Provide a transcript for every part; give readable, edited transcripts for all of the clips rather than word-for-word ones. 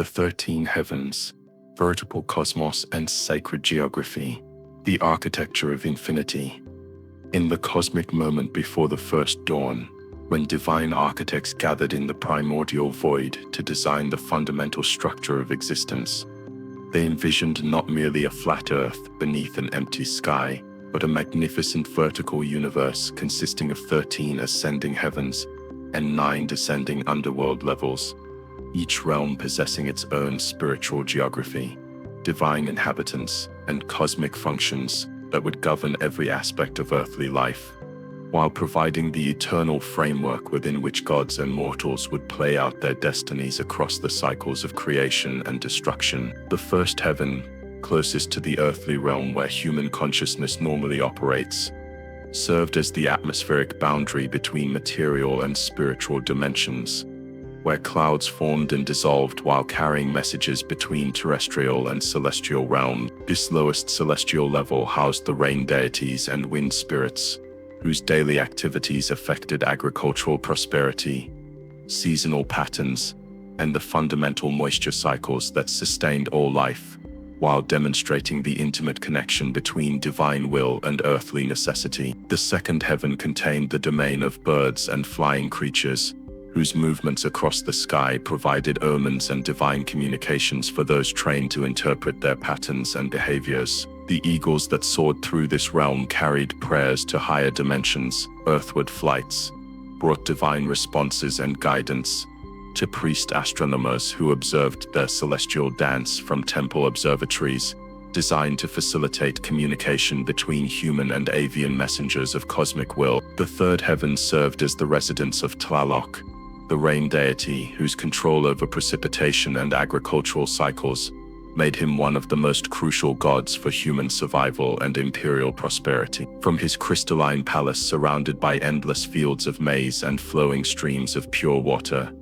the 13 heavens, veritable cosmos and sacred geography, the architecture of infinity. In the cosmic moment before the first dawn, when divine architects gathered in the primordial void to design the fundamental structure of existence, they envisioned not merely a flat earth beneath an empty sky, but a magnificent vertical universe consisting of 13 ascending heavens and 9 descending underworld levels, each realm possessing its own spiritual geography, divine inhabitants, and cosmic functions that would govern every aspect of earthly life, while providing the eternal framework within which gods and mortals would play out their destinies across the cycles of creation and destruction. The first heaven, closest to the earthly realm where human consciousness normally operates, served as the atmospheric boundary between material and spiritual dimensions, where clouds formed and dissolved while carrying messages between terrestrial and celestial realms. This lowest celestial level housed the rain deities and wind spirits, whose daily activities affected agricultural prosperity, seasonal patterns, and the fundamental moisture cycles that sustained all life, while demonstrating the intimate connection between divine will and earthly necessity. The second heaven contained the domain of birds and flying creatures, whose movements across the sky provided omens and divine communications for those trained to interpret their patterns and behaviors. The eagles that soared through this realm carried prayers to higher dimensions. Earthward flights brought divine responses and guidance to priest astronomers who observed their celestial dance from temple observatories, designed to facilitate communication between human and avian messengers of cosmic will. The third heaven served as the residence of Tlaloc, the rain deity whose control over precipitation and agricultural cycles made him one of the most crucial gods for human survival and imperial prosperity. From his crystalline palace surrounded by endless fields of maize and flowing streams of pure water,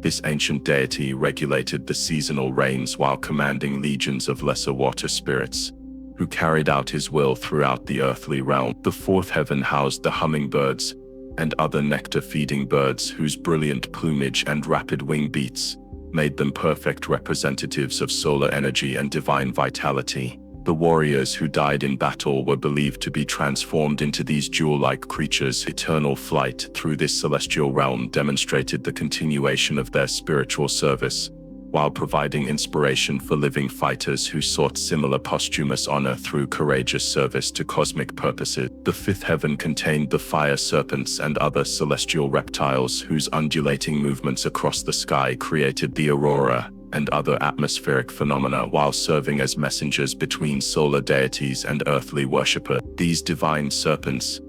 this ancient deity regulated the seasonal rains while commanding legions of lesser water spirits, who carried out his will throughout the earthly realm. The fourth heaven housed the hummingbirds and other nectar-feeding birds whose brilliant plumage and rapid wing beats made them perfect representatives of solar energy and divine vitality. The warriors who died in battle were believed to be transformed into these jewel-like creatures. Eternal flight through this celestial realm demonstrated the continuation of their spiritual service, while providing inspiration for living fighters who sought similar posthumous honor through courageous service to cosmic purposes. The fifth heaven contained the fire serpents and other celestial reptiles whose undulating movements across the sky created the aurora and other atmospheric phenomena while serving as messengers between solar deities and earthly worshippers. These divine serpents,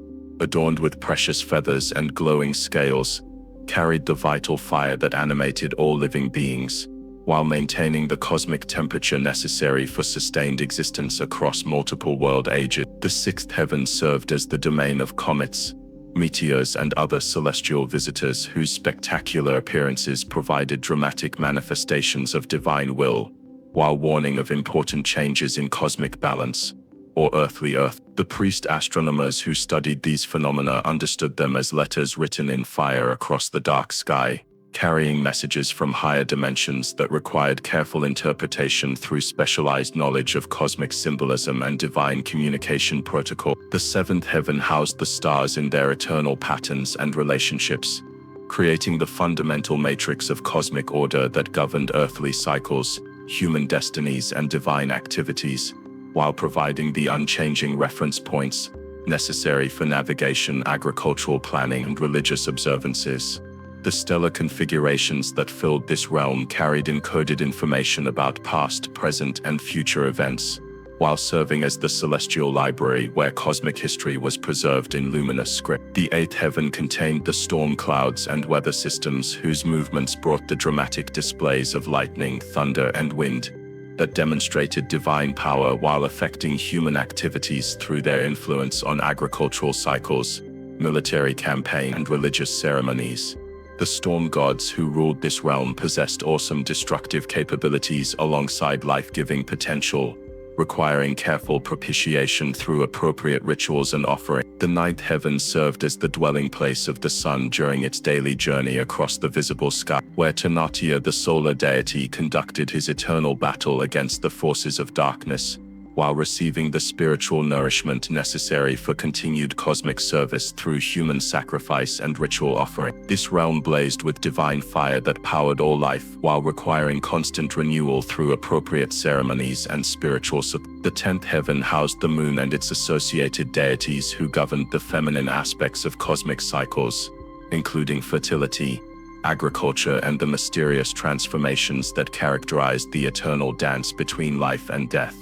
adorned with precious feathers and glowing scales, carried the vital fire that animated all living beings, while maintaining the cosmic temperature necessary for sustained existence across multiple world ages. The sixth heaven served as the domain of comets, meteors, and other celestial visitors whose spectacular appearances provided dramatic manifestations of divine will, while warning of important changes in cosmic balance, or earthly earth. The priest astronomers who studied these phenomena understood them as letters written in fire across the dark sky, carrying messages from higher dimensions that required careful interpretation through specialized knowledge of cosmic symbolism and divine communication protocol. The seventh heaven housed the stars in their eternal patterns and relationships, creating the fundamental matrix of cosmic order that governed earthly cycles, human destinies, and divine activities, while providing the unchanging reference points necessary for navigation, agricultural planning, and religious observances. The stellar configurations that filled this realm carried encoded information about past, present, and future events, while serving as the celestial library where cosmic history was preserved in luminous script. The eighth heaven contained the storm clouds and weather systems whose movements brought the dramatic displays of lightning, thunder, and wind that demonstrated divine power while affecting human activities through their influence on agricultural cycles, military campaign, and religious ceremonies. The storm gods who ruled this realm possessed awesome destructive capabilities alongside life-giving potential, requiring careful propitiation through appropriate rituals and offering. The ninth heaven served as the dwelling place of the sun during its daily journey across the visible sky, where Tanatia, the solar deity, conducted his eternal battle against the forces of darkness, while receiving the spiritual nourishment necessary for continued cosmic service through human sacrifice and ritual offering. This realm blazed with divine fire that powered all life, while requiring constant renewal through appropriate ceremonies and spiritual support. The 10th heaven housed the moon and its associated deities who governed the feminine aspects of cosmic cycles, including fertility, agriculture, and the mysterious transformations that characterized the eternal dance between life and death,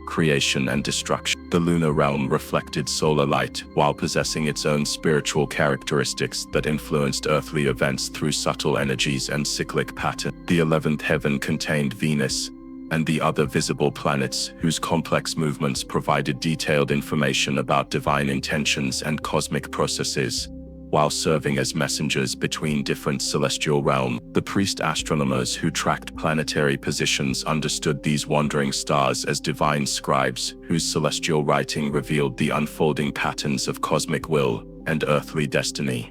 creation and destruction. The lunar realm reflected solar light, while possessing its own spiritual characteristics that influenced earthly events through subtle energies and cyclic patterns. The 11th heaven contained Venus and the other visible planets, whose complex movements provided detailed information about divine intentions and cosmic processes, while serving as messengers between different celestial realms. The priest astronomers who tracked planetary positions understood these wandering stars as divine scribes, whose celestial writing revealed the unfolding patterns of cosmic will and earthly destiny.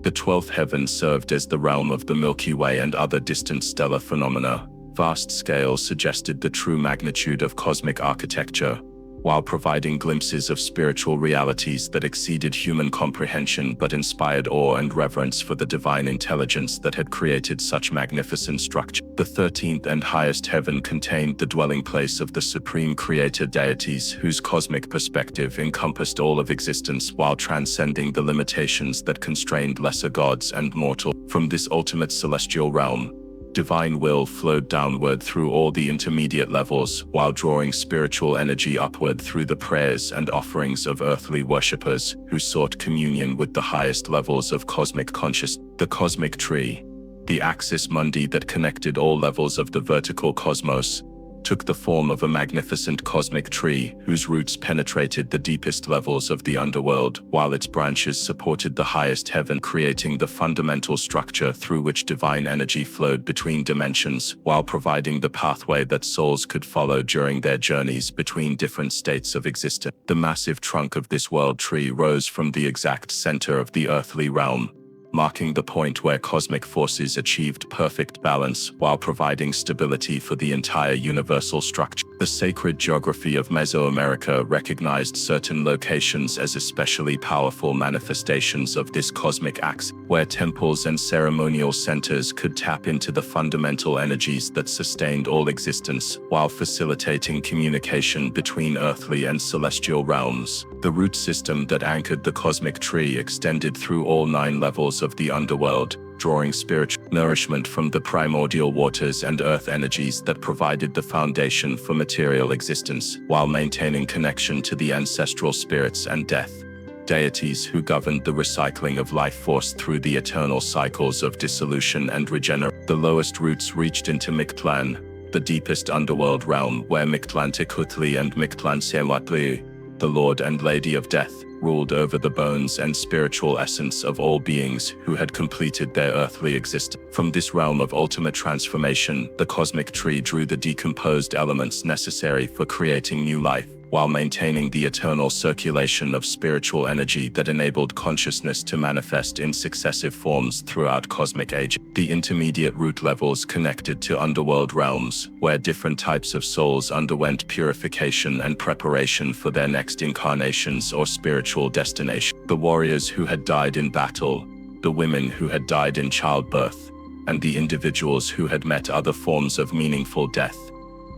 The 12th heaven served as the realm of the Milky Way and other distant stellar phenomena. Vast scale suggested the true magnitude of cosmic architecture, while providing glimpses of spiritual realities that exceeded human comprehension but inspired awe and reverence for the divine intelligence that had created such magnificent structure. The 13th and highest heaven contained the dwelling place of the supreme creator deities, whose cosmic perspective encompassed all of existence while transcending the limitations that constrained lesser gods and mortals. From this ultimate celestial realm, divine will flowed downward through all the intermediate levels, while drawing spiritual energy upward through the prayers and offerings of earthly worshippers who sought communion with the highest levels of cosmic consciousness. The cosmic tree, the axis mundi that connected all levels of the vertical cosmos, took the form of a magnificent cosmic tree whose roots penetrated the deepest levels of the underworld, while its branches supported the highest heaven, creating the fundamental structure through which divine energy flowed between dimensions, while providing the pathway that souls could follow during their journeys between different states of existence. The massive trunk of this world tree rose from the exact center of the earthly realm, marking the point where cosmic forces achieved perfect balance while providing stability for the entire universal structure. The sacred geography of Mesoamerica recognized certain locations as especially powerful manifestations of this cosmic axis, where temples and ceremonial centers could tap into the fundamental energies that sustained all existence, while facilitating communication between earthly and celestial realms. The root system that anchored the cosmic tree extended through all 9 levels of the underworld, drawing spiritual nourishment from the primordial waters and earth energies that provided the foundation for material existence, while maintaining connection to the ancestral spirits and death deities who governed the recycling of life force through the eternal cycles of dissolution and regeneration. The lowest roots reached into Mictlan, the deepest underworld realm, where Mictlantecuhtli and Mictlansemuatli, the Lord and Lady of Death, ruled over the bones and spiritual essence of all beings who had completed their earthly existence. From this realm of ultimate transformation, the cosmic tree drew the decomposed elements necessary for creating new life, while maintaining the eternal circulation of spiritual energy that enabled consciousness to manifest in successive forms throughout cosmic age. The intermediate root levels connected to underworld realms, where different types of souls underwent purification and preparation for their next incarnations or spiritual destination. The warriors who had died in battle, the women who had died in childbirth, and the individuals who had met other forms of meaningful death,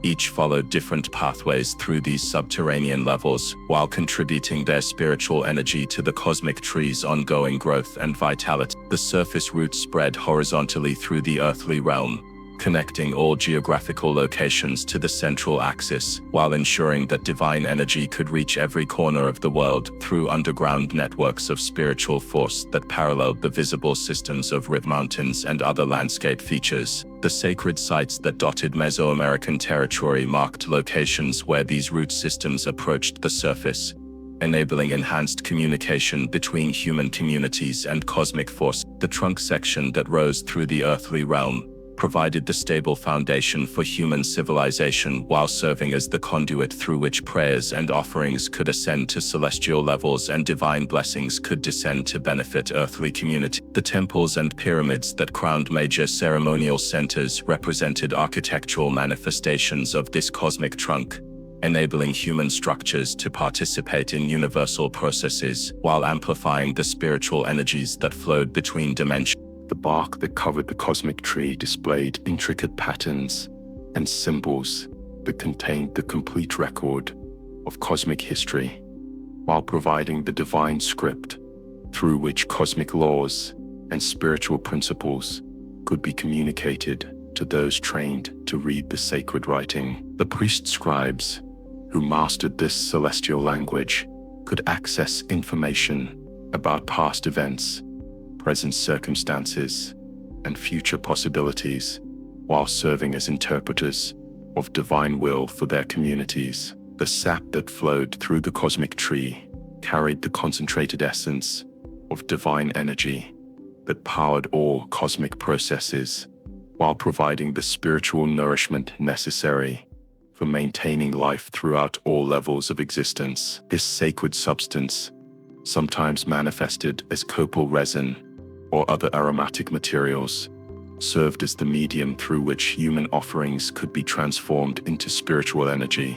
each followed different pathways through these subterranean levels, while contributing their spiritual energy to the cosmic tree's ongoing growth and vitality. The surface roots spread horizontally through the earthly realm, connecting all geographical locations to the central axis, while ensuring that divine energy could reach every corner of the world through underground networks of spiritual force that paralleled the visible systems of river mountains and other landscape features. The sacred sites that dotted Mesoamerican territory marked locations where these root systems approached the surface, enabling enhanced communication between human communities and cosmic force. The trunk section that rose through the earthly realm, provided the stable foundation for human civilization while serving as the conduit through which prayers and offerings could ascend to celestial levels and divine blessings could descend to benefit earthly community. The temples and pyramids that crowned major ceremonial centers represented architectural manifestations of this cosmic trunk, enabling human structures to participate in universal processes while amplifying the spiritual energies that flowed between dimensions. The bark that covered the cosmic tree displayed intricate patterns and symbols that contained the complete record of cosmic history, while providing the divine script through which cosmic laws and spiritual principles could be communicated to those trained to read the sacred writing. The priest scribes, who mastered this celestial language, could access information about past events, present circumstances, and future possibilities, while serving as interpreters of divine will for their communities. The sap that flowed through the cosmic tree carried the concentrated essence of divine energy that powered all cosmic processes, while providing the spiritual nourishment necessary for maintaining life throughout all levels of existence. This sacred substance, sometimes manifested as copal resin or other aromatic materials, served as the medium through which human offerings could be transformed into spiritual energy,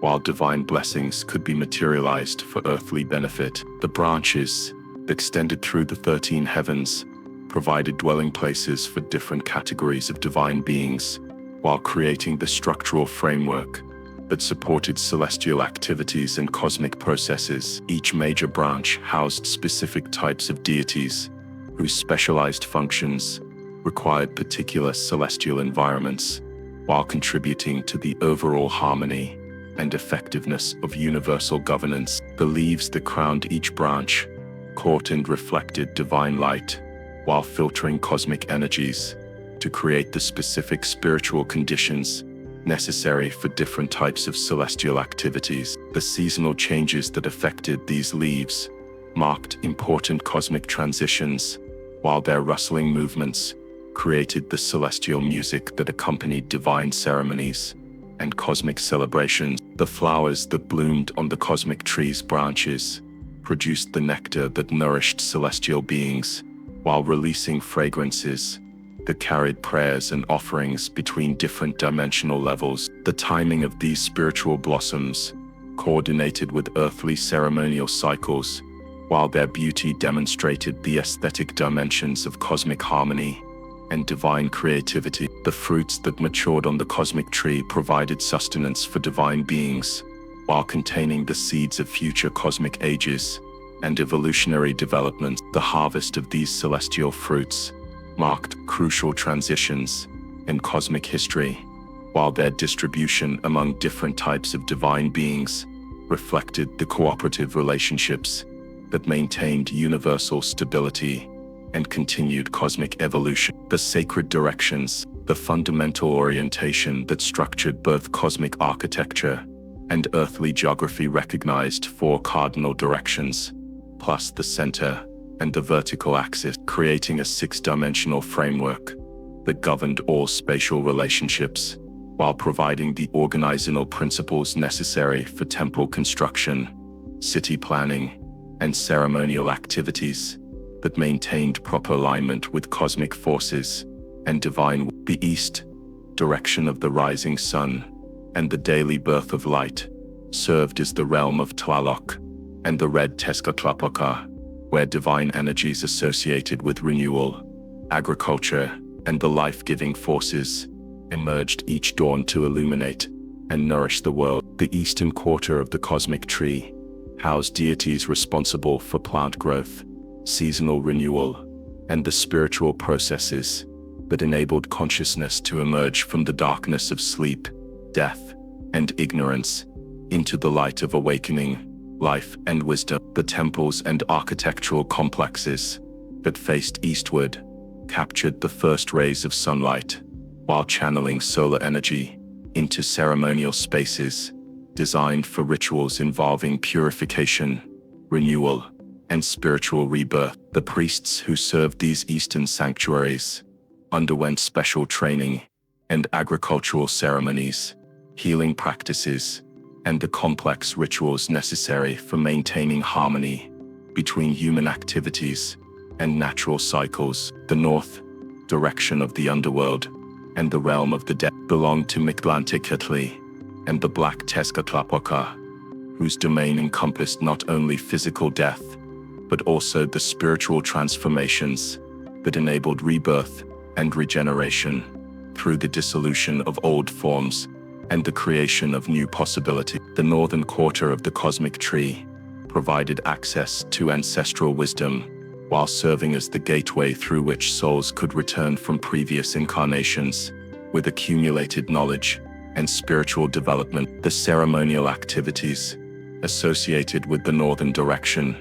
while divine blessings could be materialized for earthly benefit. The branches that extended through the 13 heavens provided dwelling places for different categories of divine beings, while creating the structural framework that supported celestial activities and cosmic processes. Each major branch housed specific types of deities whose specialized functions required particular celestial environments, while contributing to the overall harmony and effectiveness of universal governance. The leaves that crowned each branch caught and reflected divine light, while filtering cosmic energies to create the specific spiritual conditions necessary for different types of celestial activities. The seasonal changes that affected these leaves marked important cosmic transitions, while their rustling movements created the celestial music that accompanied divine ceremonies and cosmic celebrations. The flowers that bloomed on the cosmic tree's branches produced the nectar that nourished celestial beings, while releasing fragrances that carried prayers and offerings between different dimensional levels. The timing of these spiritual blossoms coordinated with earthly ceremonial cycles, while their beauty demonstrated the aesthetic dimensions of cosmic harmony and divine creativity. The fruits that matured on the cosmic tree provided sustenance for divine beings, while containing the seeds of future cosmic ages and evolutionary development. The harvest of these celestial fruits marked crucial transitions in cosmic history, while their distribution among different types of divine beings reflected the cooperative relationships that maintained universal stability and continued cosmic evolution. The sacred directions, the fundamental orientation that structured both cosmic architecture and earthly geography, recognized 4 cardinal directions, plus the center and the vertical axis, creating a 6-dimensional framework that governed all spatial relationships, while providing the organizational principles necessary for temple construction, city planning, and ceremonial activities that maintained proper alignment with cosmic forces and divine. The east direction of the rising sun and the daily birth of light served as the realm of Tlaloc and the red Tezcatlipoca, where divine energies associated with renewal, agriculture, and the life-giving forces emerged each dawn to illuminate and nourish the world. The eastern quarter of the cosmic tree housed deities responsible for plant growth, seasonal renewal, and the spiritual processes that enabled consciousness to emerge from the darkness of sleep, death, and ignorance into the light of awakening, life, and wisdom. The temples and architectural complexes that faced eastward captured the first rays of sunlight, while channeling solar energy into ceremonial spaces designed for rituals involving purification, renewal, and spiritual rebirth. The priests who served these eastern sanctuaries underwent special training and agricultural ceremonies, healing practices, and the complex rituals necessary for maintaining harmony between human activities and natural cycles. The north direction of the underworld and the realm of the dead belonged to Mictlantecuhtli and the Black Tezcatlipoca, whose domain encompassed not only physical death, but also the spiritual transformations that enabled rebirth and regeneration through the dissolution of old forms and the creation of new possibility. The northern quarter of the cosmic tree provided access to ancestral wisdom, while serving as the gateway through which souls could return from previous incarnations with accumulated knowledge and spiritual development. The ceremonial activities associated with the northern direction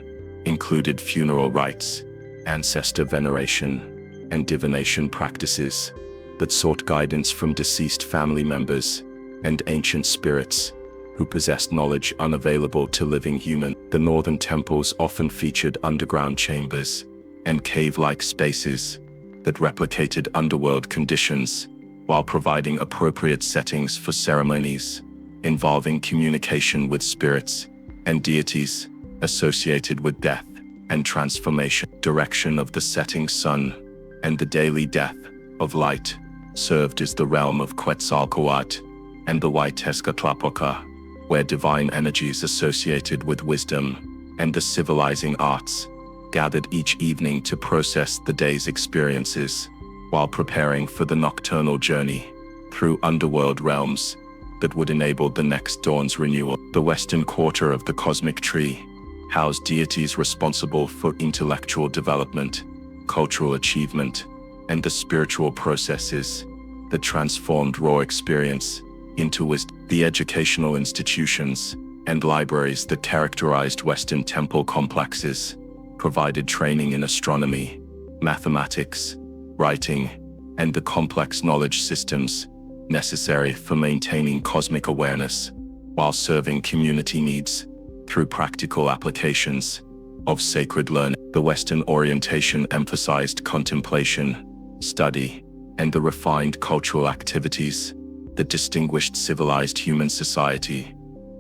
included funeral rites, ancestor veneration, and divination practices that sought guidance from deceased family members and ancient spirits who possessed knowledge unavailable to living humans. The northern temples often featured underground chambers and cave-like spaces that replicated underworld conditions, while providing appropriate settings for ceremonies involving communication with spirits and deities associated with death and transformation. Direction of the setting sun and the daily death of light served as the realm of Quetzalcoatl and the White Tezcatlipoca, where divine energies associated with wisdom and the civilizing arts gathered each evening to process the day's experiences while preparing for the nocturnal journey through underworld realms that would enable the next dawn's renewal. The western quarter of the cosmic tree housed deities responsible for intellectual development, cultural achievement, and the spiritual processes that transformed raw experience into wisdom. The educational institutions and libraries that characterized Western temple complexes provided training in astronomy, mathematics, writing, and the complex knowledge systems necessary for maintaining cosmic awareness, while serving community needs through practical applications of sacred learning. The Western orientation emphasized contemplation, study, and the refined cultural activities that distinguished civilized human society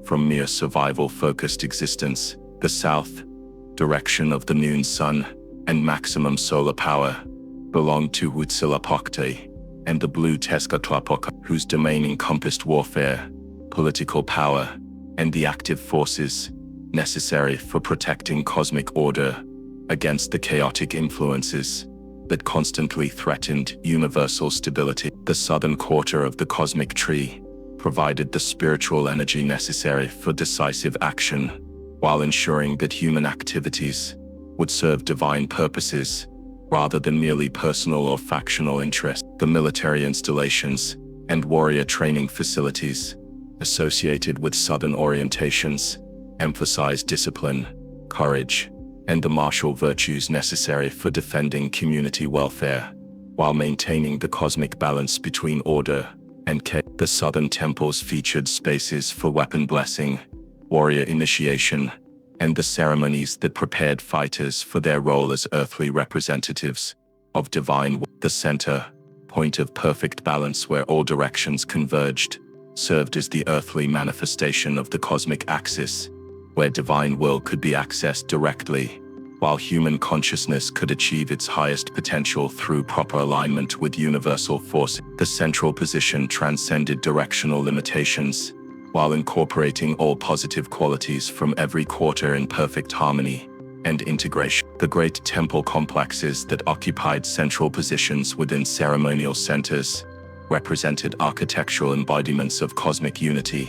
from mere survival-focused existence. The south direction of the noon sun and maximum solar power belonged to Huitzilopochtli and the blue Tezcatlipoca, whose domain encompassed warfare, political power, and the active forces necessary for protecting cosmic order against the chaotic influences that constantly threatened universal stability. The southern quarter of the cosmic tree provided the spiritual energy necessary for decisive action, while ensuring that human activities would serve divine purposes rather than merely personal or factional interest. The military installations and warrior training facilities associated with southern orientations emphasized discipline, courage, and the martial virtues necessary for defending community welfare, while maintaining the cosmic balance between order and chaos. The southern temples featured spaces for weapon blessing, warrior initiation, and the ceremonies that prepared fighters for their role as earthly representatives of divine. The center point of perfect balance, where all directions converged, served as the earthly manifestation of the cosmic axis, where divine will could be accessed directly, while human consciousness could achieve its highest potential through proper alignment with universal force. The central position transcended directional limitations, while incorporating all positive qualities from every quarter in perfect harmony and integration. The great temple complexes that occupied central positions within ceremonial centers represented architectural embodiments of cosmic unity,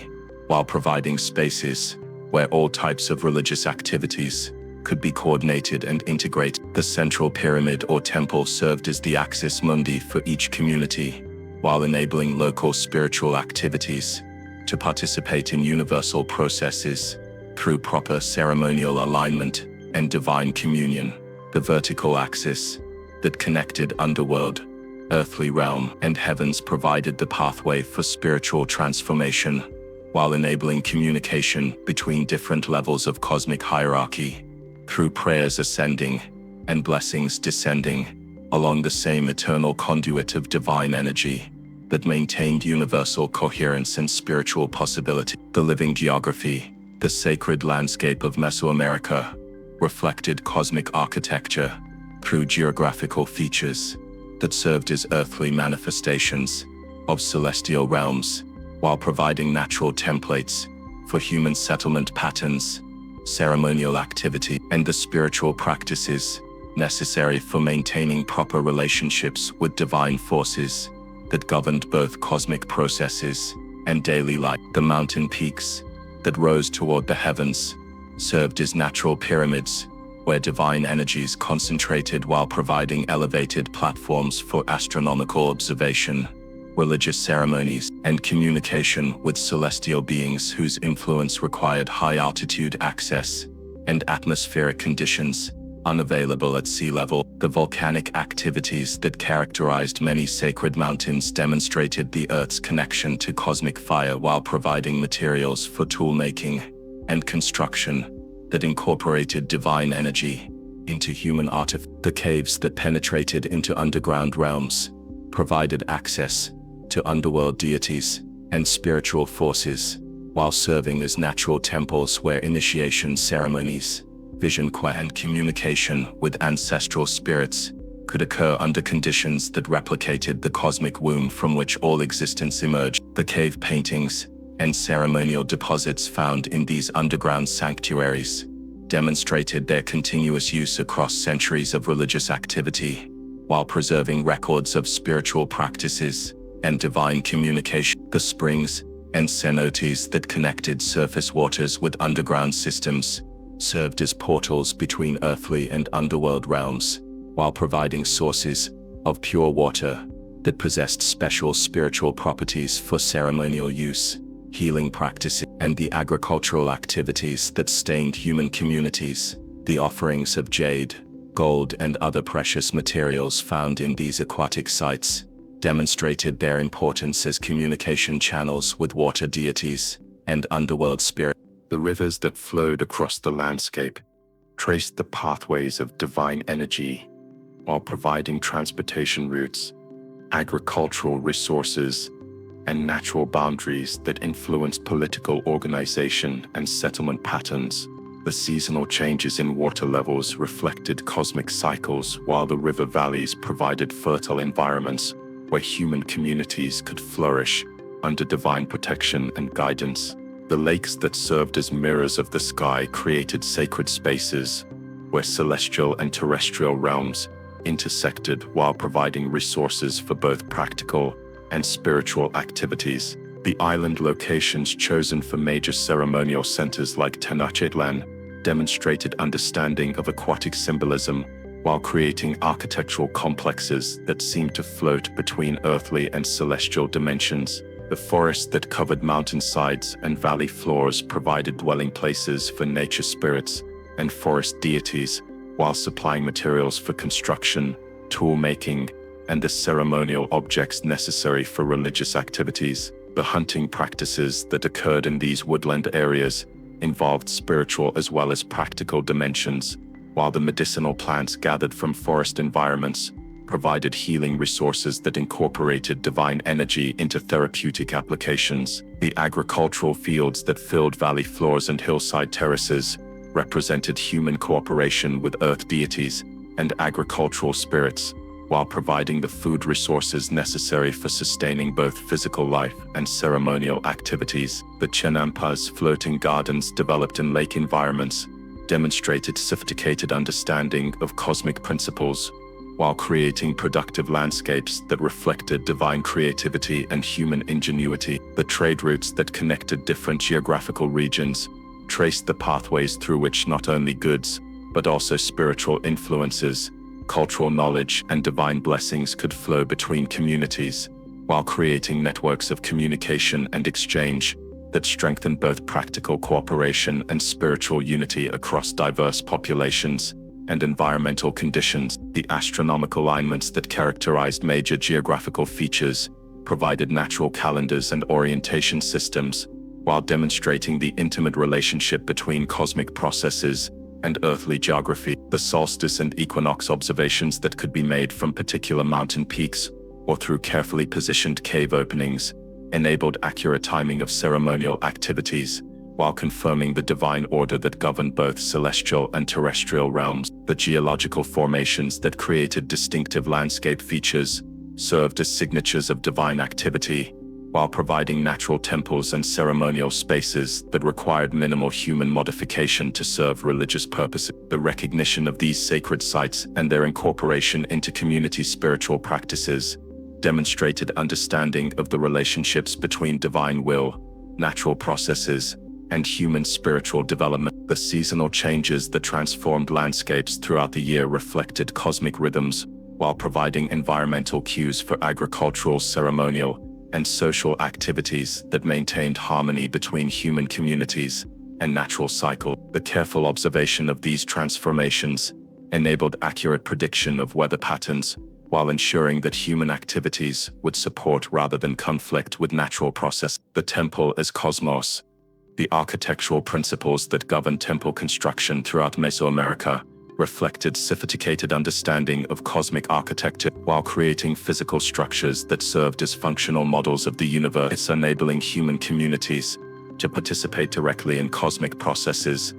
while providing spaces where all types of religious activities could be coordinated and integrated. The central pyramid or temple served as the axis mundi for each community, while enabling local spiritual activities to participate in universal processes through proper ceremonial alignment and divine communion. The vertical axis that connected underworld, earthly realm, and heavens provided the pathway for spiritual transformation, while enabling communication between different levels of cosmic hierarchy through prayers ascending and blessings descending. along the same eternal conduit of divine energy that maintained universal coherence and spiritual possibility. The living geography, the sacred landscape of Mesoamerica, reflected cosmic architecture through geographical features that served as earthly manifestations of celestial realms, while providing natural templates for human settlement patterns, ceremonial activity, and the spiritual practices necessary for maintaining proper relationships with divine forces that governed both cosmic processes and daily life. The mountain peaks that rose toward the heavens served as natural pyramids where divine energies concentrated while providing elevated platforms for astronomical observation, religious ceremonies, and communication with celestial beings whose influence required high-altitude access and atmospheric conditions unavailable at sea level. The volcanic activities that characterized many sacred mountains demonstrated the Earth's connection to cosmic fire while providing materials for tool-making and construction that incorporated divine energy into human artifacts. The caves that penetrated into underground realms provided access to underworld deities and spiritual forces, while serving as natural temples where initiation ceremonies, vision quest, and communication with ancestral spirits could occur under conditions that replicated the cosmic womb from which all existence emerged. The cave paintings and ceremonial deposits found in these underground sanctuaries demonstrated their continuous use across centuries of religious activity, while preserving records of spiritual practices and divine communication. The springs and cenotes that connected surface waters with underground systems served as portals between earthly and underworld realms, while providing sources of pure water that possessed special spiritual properties for ceremonial use, healing practices, and the agricultural activities that sustained human communities. The offerings of jade, gold, and other precious materials found in these aquatic sites demonstrated their importance as communication channels with water deities and underworld spirits. The rivers that flowed across the landscape traced the pathways of divine energy while providing transportation routes, agricultural resources, and natural boundaries that influenced political organization and settlement patterns. The seasonal changes in water levels reflected cosmic cycles, while the river valleys provided fertile environments where human communities could flourish under divine protection and guidance. The lakes that served as mirrors of the sky created sacred spaces where celestial and terrestrial realms intersected, while providing resources for both practical and spiritual activities. The island locations chosen for major ceremonial centers like Tenochtitlan demonstrated understanding of aquatic symbolism, while creating architectural complexes that seemed to float between earthly and celestial dimensions. The forests that covered mountainsides and valley floors provided dwelling places for nature spirits and forest deities, while supplying materials for construction, tool making, and the ceremonial objects necessary for religious activities. The hunting practices that occurred in these woodland areas involved spiritual as well as practical dimensions, while the medicinal plants gathered from forest environments provided healing resources that incorporated divine energy into therapeutic applications. The agricultural fields that filled valley floors and hillside terraces represented human cooperation with earth deities and agricultural spirits, while providing the food resources necessary for sustaining both physical life and ceremonial activities. The Chinampas floating gardens developed in lake environments demonstrated sophisticated understanding of cosmic principles, while creating productive landscapes that reflected divine creativity and human ingenuity. The trade routes that connected different geographical regions traced the pathways through which not only goods, but also spiritual influences, cultural knowledge, and divine blessings could flow between communities, while creating networks of communication and exchange that strengthened both practical cooperation and spiritual unity across diverse populations and environmental conditions. The astronomical alignments that characterized major geographical features provided natural calendars and orientation systems, while demonstrating the intimate relationship between cosmic processes and earthly geography. The solstice and equinox observations that could be made from particular mountain peaks or through carefully positioned cave openings enabled accurate timing of ceremonial activities, while confirming the divine order that governed both celestial and terrestrial realms. The geological formations that created distinctive landscape features served as signatures of divine activity, while providing natural temples and ceremonial spaces that required minimal human modification to serve religious purposes. The recognition of these sacred sites and their incorporation into community spiritual practices demonstrated understanding of the relationships between divine will, natural processes, and human spiritual development. The seasonal changes that transformed landscapes throughout the year reflected cosmic rhythms, while providing environmental cues for agricultural, ceremonial, and social activities that maintained harmony between human communities and natural cycle. The careful observation of these transformations enabled accurate prediction of weather patterns, while ensuring that human activities would support rather than conflict with natural process. The temple as cosmos. The architectural principles that governed temple construction throughout Mesoamerica reflected sophisticated understanding of cosmic architecture, while creating physical structures that served as functional models of the universe, enabling human communities to participate directly in cosmic processes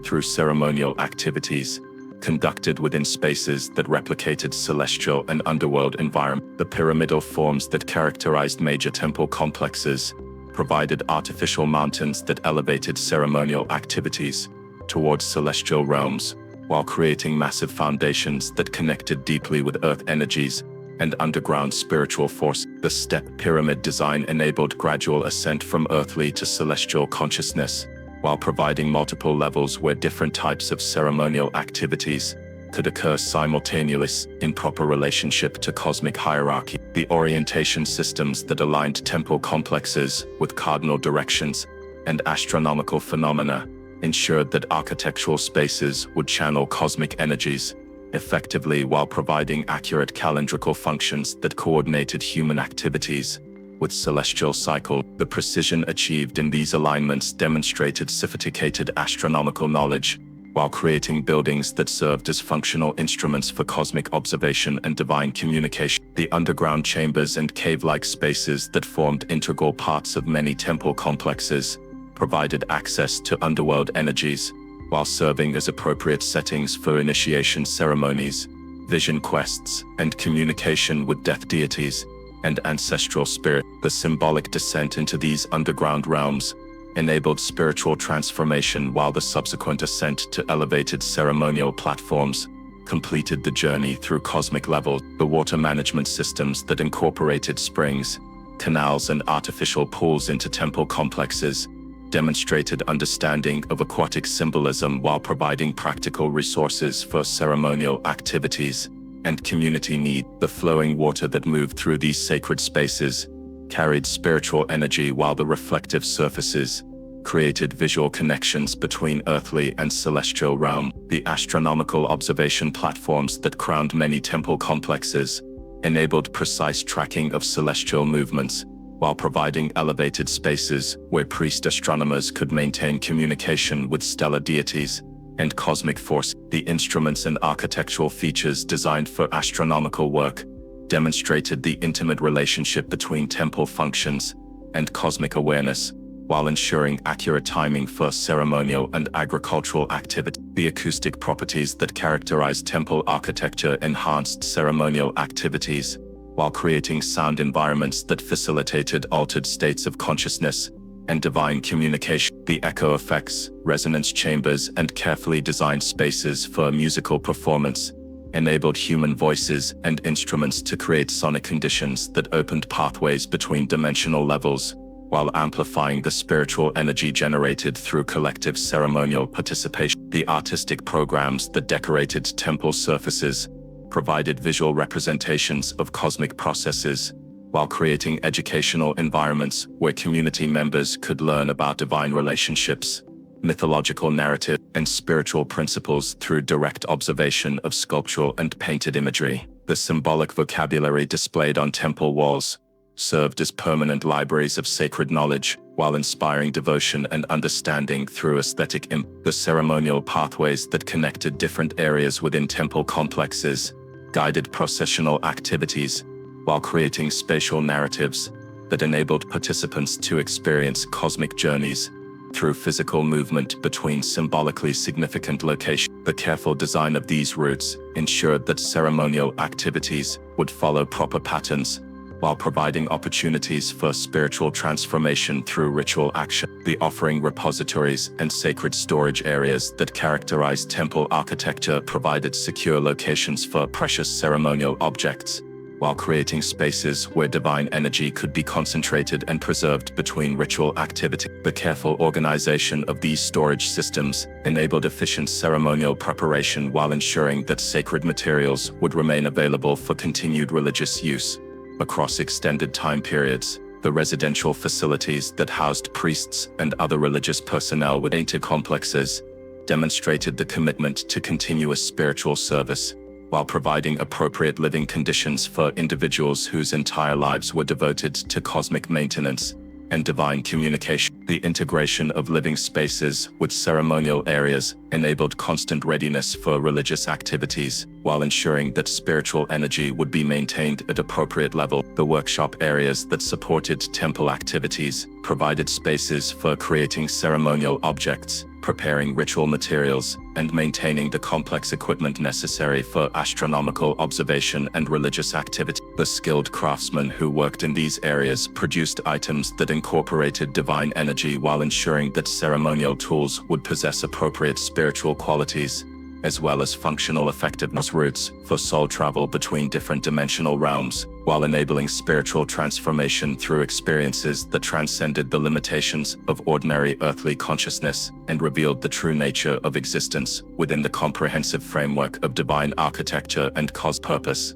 through ceremonial activities conducted within spaces that replicated celestial and underworld environment. The pyramidal forms that characterized major temple complexes provided artificial mountains that elevated ceremonial activities towards celestial realms, while creating massive foundations that connected deeply with earth energies and underground spiritual force. The step pyramid design enabled gradual ascent from earthly to celestial consciousness, while providing multiple levels where different types of ceremonial activities could occur simultaneously in proper relationship to cosmic hierarchy. The orientation systems that aligned temple complexes with cardinal directions and astronomical phenomena ensured that architectural spaces would channel cosmic energies effectively, while providing accurate calendrical functions that coordinated human activities with celestial cycle. The precision achieved in these alignments demonstrated sophisticated astronomical knowledge, while creating buildings that served as functional instruments for cosmic observation and divine communication. The underground chambers and cave-like spaces that formed integral parts of many temple complexes provided access to underworld energies, while serving as appropriate settings for initiation ceremonies, vision quests, and communication with death deities and ancestral spirit. The symbolic descent into these underground realms enabled spiritual transformation, while the subsequent ascent to elevated ceremonial platforms completed the journey through cosmic levels. The water management systems that incorporated springs, canals, and artificial pools into temple complexes demonstrated understanding of aquatic symbolism, while providing practical resources for ceremonial activities and community need. The flowing water that moved through these sacred spaces carried spiritual energy, while the reflective surfaces created visual connections between earthly and celestial realm. The astronomical observation platforms that crowned many temple complexes enabled precise tracking of celestial movements, while providing elevated spaces where priest astronomers could maintain communication with stellar deities and cosmic force. The instruments and architectural features designed for astronomical work demonstrated the intimate relationship between temple functions and cosmic awareness, while ensuring accurate timing for ceremonial and agricultural activity. The acoustic properties that characterized temple architecture enhanced ceremonial activities, while creating sound environments that facilitated altered states of consciousness and divine communication. The echo effects, resonance chambers, and carefully designed spaces for musical performance enabled human voices and instruments to create sonic conditions that opened pathways between dimensional levels, while amplifying the spiritual energy generated through collective ceremonial participation. The artistic programs that decorated temple surfaces provided visual representations of cosmic processes, while creating educational environments where community members could learn about divine relationships, mythological narrative, and spiritual principles through direct observation of sculptural and painted imagery. The symbolic vocabulary displayed on temple walls served as permanent libraries of sacred knowledge, while inspiring devotion and understanding through aesthetic the ceremonial pathways that connected different areas within temple complexes, guided processional activities, while creating spatial narratives that enabled participants to experience cosmic journeys through physical movement between symbolically significant locations. The careful design of these routes ensured that ceremonial activities would follow proper patterns, while providing opportunities for spiritual transformation through ritual action. The offering repositories and sacred storage areas that characterize temple architecture provided secure locations for precious ceremonial objects, while creating spaces where divine energy could be concentrated and preserved between ritual activity. The careful organization of these storage systems enabled efficient ceremonial preparation while ensuring that sacred materials would remain available for continued religious use. Across extended time periods, the residential facilities that housed priests and other religious personnel within complexes demonstrated the commitment to continuous spiritual service, while providing appropriate living conditions for individuals whose entire lives were devoted to cosmic maintenance and divine communication. The integration of living spaces with ceremonial areas enabled constant readiness for religious activities, while ensuring that spiritual energy would be maintained at appropriate level. The workshop areas that supported temple activities provided spaces for creating ceremonial objects, preparing ritual materials, and maintaining the complex equipment necessary for astronomical observation and religious activity. The skilled craftsmen who worked in these areas produced items that incorporated divine energy while ensuring that ceremonial tools would possess appropriate spiritual qualities, as well as functional effectiveness. Routes for soul travel between different dimensional realms, while enabling spiritual transformation through experiences that transcended the limitations of ordinary earthly consciousness and revealed the true nature of existence within the comprehensive framework of divine architecture and cosmic purpose.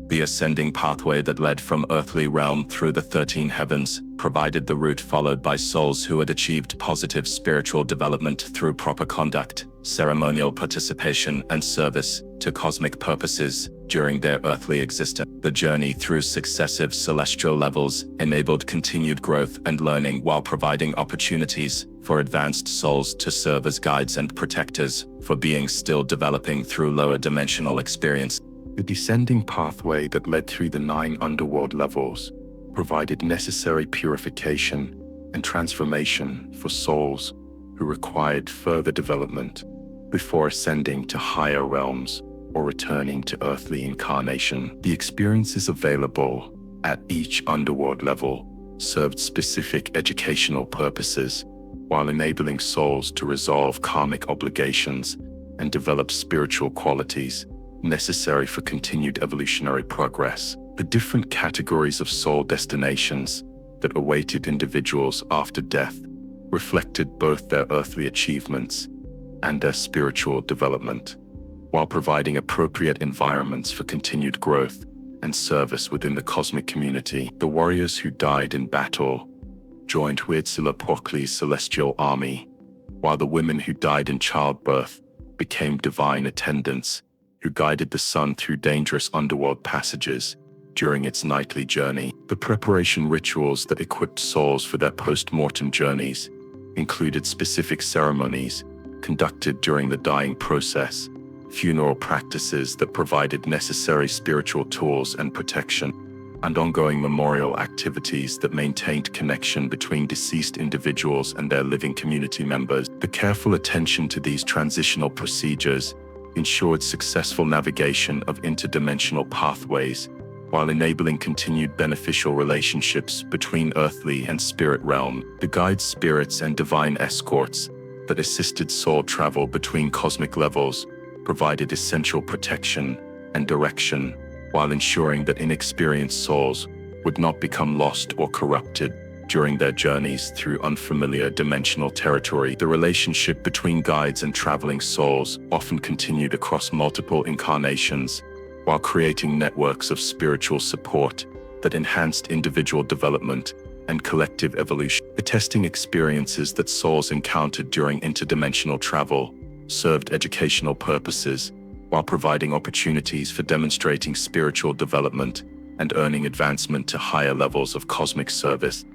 The ascending pathway that led from earthly realm through the 13 heavens provided the route followed by souls who had achieved positive spiritual development through proper conduct, ceremonial participation, and service to cosmic purposes during their earthly existence. The journey through successive celestial levels enabled continued growth and learning while providing opportunities for advanced souls to serve as guides and protectors for beings still developing through lower dimensional experience. The descending pathway that led through the 9 underworld levels provided necessary purification and transformation for souls who required further development before ascending to higher realms or returning to earthly incarnation. The experiences available at each underworld level served specific educational purposes while enabling souls to resolve karmic obligations and develop spiritual qualities necessary for continued evolutionary progress. The different categories of soul destinations that awaited individuals after death reflected both their earthly achievements and their spiritual development, while providing appropriate environments for continued growth and service within the cosmic community. The warriors who died in battle joined Huitzilopochtli's celestial army, while the women who died in childbirth became divine attendants who guided the sun through dangerous underworld passages during its nightly journey. The preparation rituals that equipped souls for their post-mortem journeys included specific ceremonies conducted during the dying process, funeral practices that provided necessary spiritual tools and protection, and ongoing memorial activities that maintained connection between deceased individuals and their living community members. The careful attention to these transitional procedures ensured successful navigation of interdimensional pathways while enabling continued beneficial relationships between earthly and spirit realm. The guide spirits and divine escorts that assisted soul travel between cosmic levels provided essential protection and direction while ensuring that inexperienced souls would not become lost or corrupted during their journeys through unfamiliar dimensional territory. The relationship between guides and traveling souls often continued across multiple incarnations, while creating networks of spiritual support that enhanced individual development and collective evolution. The testing experiences that souls encountered during interdimensional travel served educational purposes, while providing opportunities for demonstrating spiritual development and earning advancement to higher levels of cosmic service.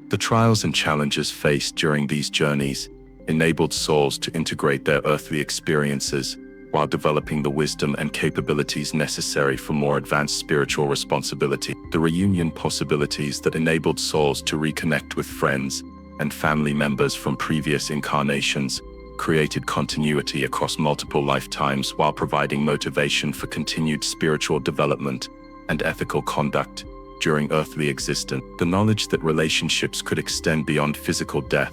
The trials and challenges faced during these journeys enabled souls to integrate their earthly experiences while developing the wisdom and capabilities necessary for more advanced spiritual responsibility. The reunion possibilities that enabled souls to reconnect with friends and family members from previous incarnations created continuity across multiple lifetimes while providing motivation for continued spiritual development and ethical conduct during earthly existence. The knowledge that relationships could extend beyond physical death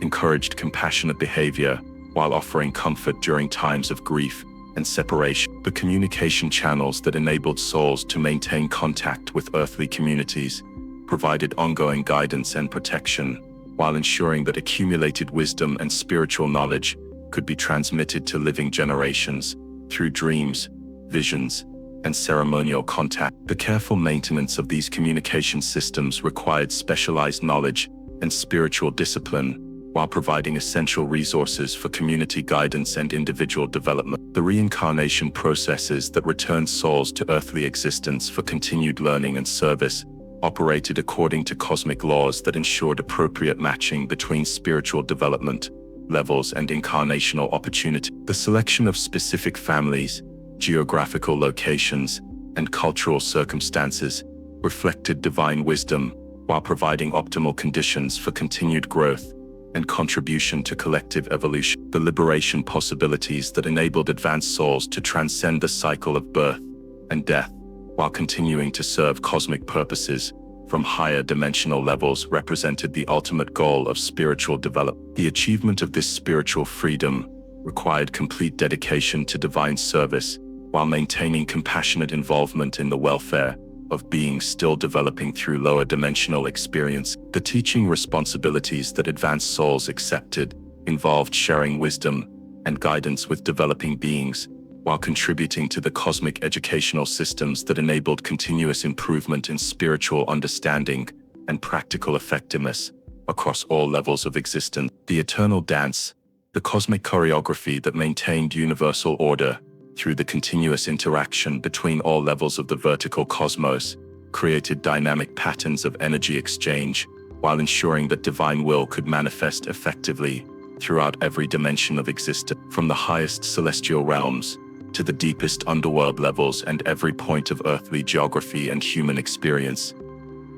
encouraged compassionate behavior while offering comfort during times of grief and separation. The communication channels that enabled souls to maintain contact with earthly communities provided ongoing guidance and protection, while ensuring that accumulated wisdom and spiritual knowledge could be transmitted to living generations through dreams, visions, and ceremonial contact. The careful maintenance of these communication systems required specialized knowledge and spiritual discipline, while providing essential resources for community guidance and individual development. The reincarnation processes that returned souls to earthly existence for continued learning and service operated according to cosmic laws that ensured appropriate matching between spiritual development levels and incarnational opportunity. The selection of specific families, geographical locations, and cultural circumstances reflected divine wisdom while providing optimal conditions for continued growth and contribution to collective evolution. The liberation possibilities that enabled advanced souls to transcend the cycle of birth and death while continuing to serve cosmic purposes from higher dimensional levels represented the ultimate goal of spiritual development. The achievement of this spiritual freedom required complete dedication to divine service while maintaining compassionate involvement in the welfare of beings still developing through lower dimensional experience. The teaching responsibilities that advanced souls accepted involved sharing wisdom and guidance with developing beings, while contributing to the cosmic educational systems that enabled continuous improvement in spiritual understanding and practical effectiveness across all levels of existence. The eternal dance, the cosmic choreography that maintained universal order through the continuous interaction between all levels of the vertical cosmos, created dynamic patterns of energy exchange, while ensuring that divine will could manifest effectively throughout every dimension of existence, from the highest celestial realms to the deepest underworld levels and every point of earthly geography and human experience.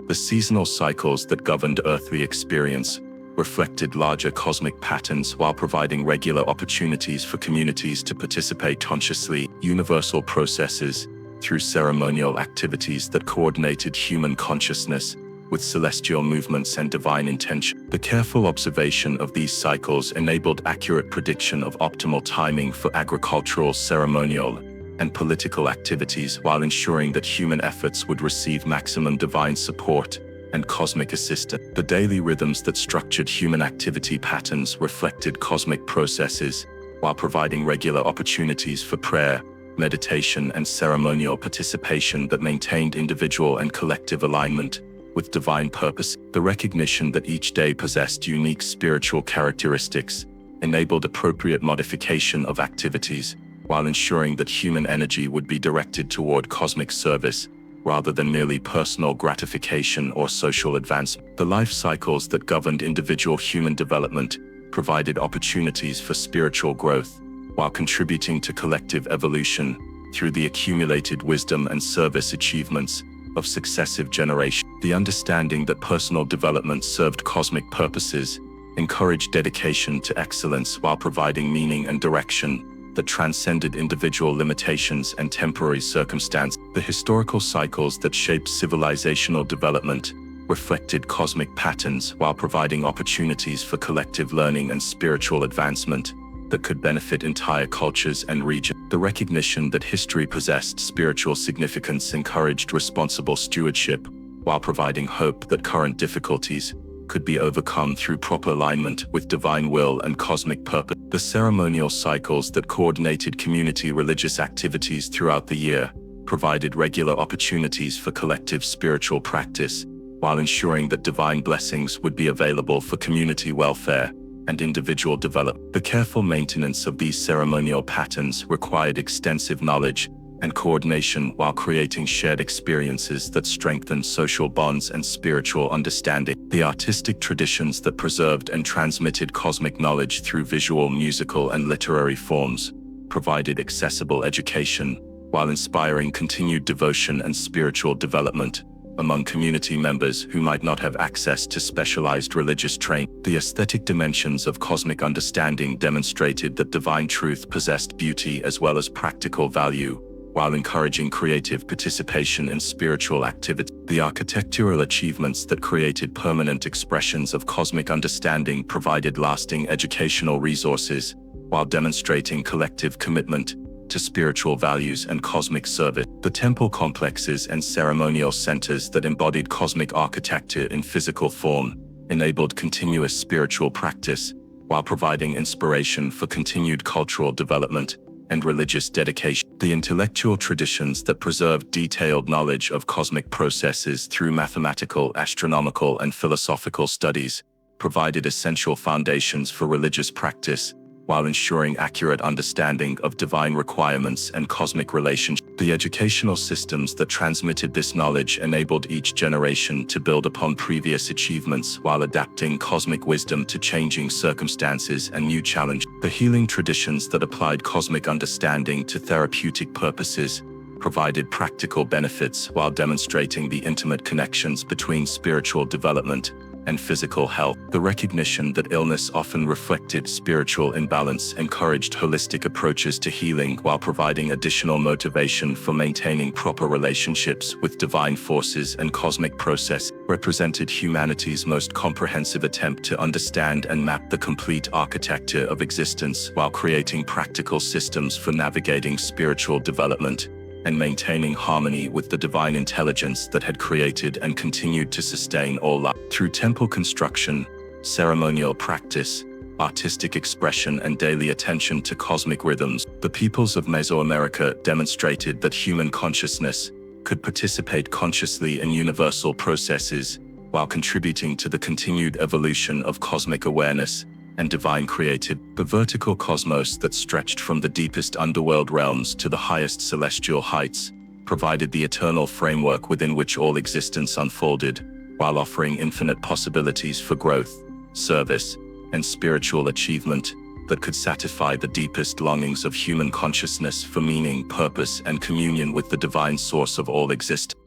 The seasonal cycles that governed earthly experience reflected larger cosmic patterns while providing regular opportunities for communities to participate consciously. Universal processes through ceremonial activities that coordinated human consciousness with celestial movements and divine intention. The careful observation of these cycles enabled accurate prediction of optimal timing for agricultural, ceremonial, and political activities while ensuring that human efforts would receive maximum divine support and cosmic assistance. The daily rhythms that structured human activity patterns reflected cosmic processes while providing regular opportunities for prayer, meditation, and ceremonial participation that maintained individual and collective alignment with divine purpose. The recognition that each day possessed unique spiritual characteristics enabled appropriate modification of activities while ensuring that human energy would be directed toward cosmic service rather than merely personal gratification or social advancement. The life cycles that governed individual human development provided opportunities for spiritual growth, while contributing to collective evolution through the accumulated wisdom and service achievements of successive generations. The understanding that personal development served cosmic purposes encouraged dedication to excellence while providing meaning and direction that transcended individual limitations and temporary circumstance. The historical cycles that shaped civilizational development reflected cosmic patterns while providing opportunities for collective learning and spiritual advancement that could benefit entire cultures and regions. The recognition that history possessed spiritual significance encouraged responsible stewardship while providing hope that current difficulties could be overcome through proper alignment with divine will and cosmic purpose. The ceremonial cycles that coordinated community religious activities throughout the year provided regular opportunities for collective spiritual practice, while ensuring that divine blessings would be available for community welfare and individual development. The careful maintenance of these ceremonial patterns required extensive knowledge and coordination while creating shared experiences that strengthen social bonds and spiritual understanding. The artistic traditions that preserved and transmitted cosmic knowledge through visual, musical, and literary forms provided accessible education while inspiring continued devotion and spiritual development among community members who might not have access to specialized religious training. The aesthetic dimensions of cosmic understanding demonstrated that divine truth possessed beauty as well as practical value, while encouraging creative participation in spiritual activity. The architectural achievements that created permanent expressions of cosmic understanding provided lasting educational resources, while demonstrating collective commitment to spiritual values and cosmic service. The temple complexes and ceremonial centers that embodied cosmic architecture in physical form enabled continuous spiritual practice, while providing inspiration for continued cultural development and religious dedication. The intellectual traditions that preserved detailed knowledge of cosmic processes through mathematical, astronomical, and philosophical studies provided essential foundations for religious practice, while ensuring accurate understanding of divine requirements and cosmic relationships. The educational systems that transmitted this knowledge enabled each generation to build upon previous achievements while adapting cosmic wisdom to changing circumstances and new challenges. The healing traditions that applied cosmic understanding to therapeutic purposes provided practical benefits while demonstrating the intimate connections between spiritual development and physical health. The recognition that illness often reflected spiritual imbalance encouraged holistic approaches to healing while providing additional motivation for maintaining proper relationships with divine forces and cosmic process. Represented humanity's most comprehensive attempt to understand and map the complete architecture of existence while creating practical systems for navigating spiritual development and maintaining harmony with the divine intelligence that had created and continued to sustain all life. Through temple construction, ceremonial practice, artistic expression, and daily attention to cosmic rhythms, the peoples of Mesoamerica demonstrated that human consciousness could participate consciously in universal processes while contributing to the continued evolution of cosmic awareness and divine creativity. The vertical cosmos that stretched from the deepest underworld realms to the highest celestial heights provided the eternal framework within which all existence unfolded, while offering infinite possibilities for growth, service, and spiritual achievement that could satisfy the deepest longings of human consciousness for meaning, purpose, and communion with the divine source of all existence.